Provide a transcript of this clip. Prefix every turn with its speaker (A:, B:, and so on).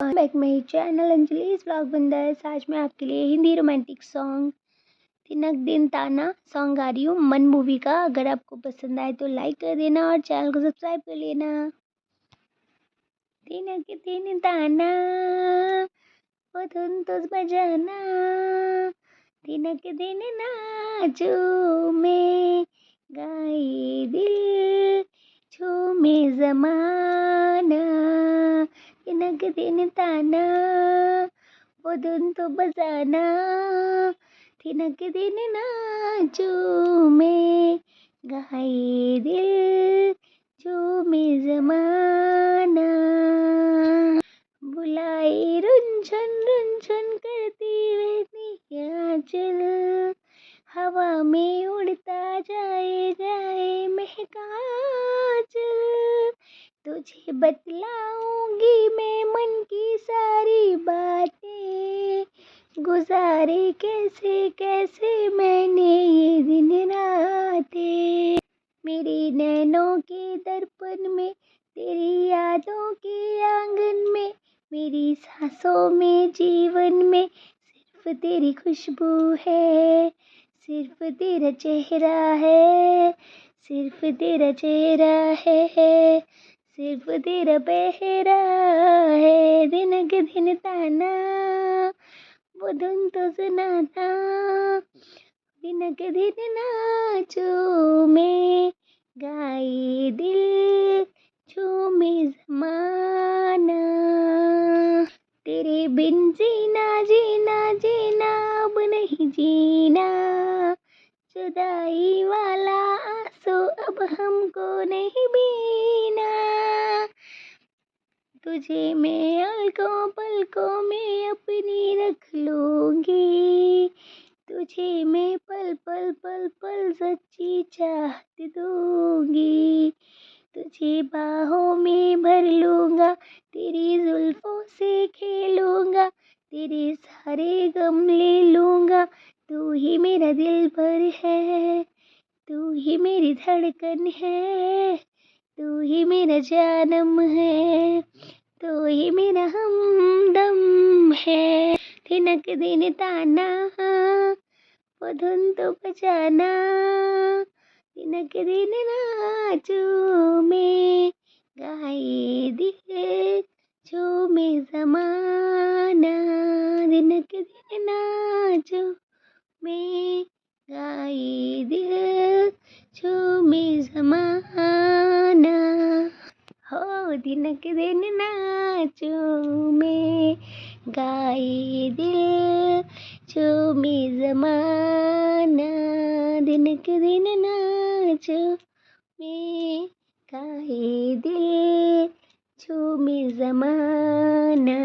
A: Back my channel Anjali's vlog बंदर्स। आज मैं आपके लिए हिंदी रोमांटिक सॉन्ग तिनक दिन ताना सॉन्ग गा रही हूँ मन मूवी का। अगर आपको पसंद आए तो लाइक कर देना और चैनल को सब्सक्राइब कर लेना। तिनक दिन ताना वो धुन तुझ बजाना, तिनक दिन नाचो में गाए दिल झूमे जमाना। तिनक दिन ताना वो धुन तो बजाना, तिनक दिन नाचो में गाए दिल झूमे जमाना। बुलाए रुंझुन करती बहती आंचल, हवा में उड़ता जाए महका चल। तुझे बतलाऊंगी मैं मन की सारी बातें, गुजारे कैसे कैसे मैंने ये दिन रातें। मेरी नैनों के दर्पण में, तेरी यादों के आंगन में, मेरी सांसों में जीवन में सिर्फ तेरी खुशबू है, सिर्फ तेरा चेहरा है, सिर्फ तेरा चेहरा है, सिर्फ तेरा पहरा है। दिनक दिन ताना वो धुन तो सुनाता, दिनक दिन नाचो में गाए दिल झूमे जमाना। तेरे बिन जीना जीना जीना अब नहीं जीना, जुदाई वाला आंसू अब हमको नहीं बीना। तुझे मैं पलकों में अपनी रख लूंगी, तुझे मैं पल पल सच्ची चाहत दूंगी। तुझे बाहों में भर लूंगा, तेरी जुल्फों से खेलूंगा, तेरे सारे गम ले लूंगा। तू ही मेरा दिल भर है, तू ही मेरी धड़कन है, तू ही मेरा जानम है, तू ही मेरा हमदम है। तिनक दिन ताना वो धुन तो बजाना, तिनक दिन नाचो में गाए दिल झूमे जमाना। तिनक दिन नाचो में गाए दिल झूमे जमाना। हो दिनक दिन नाचो में गाए दिल झूमे जमाना। दिनक दिन नाचो में गाए दिल झूमे जमाना।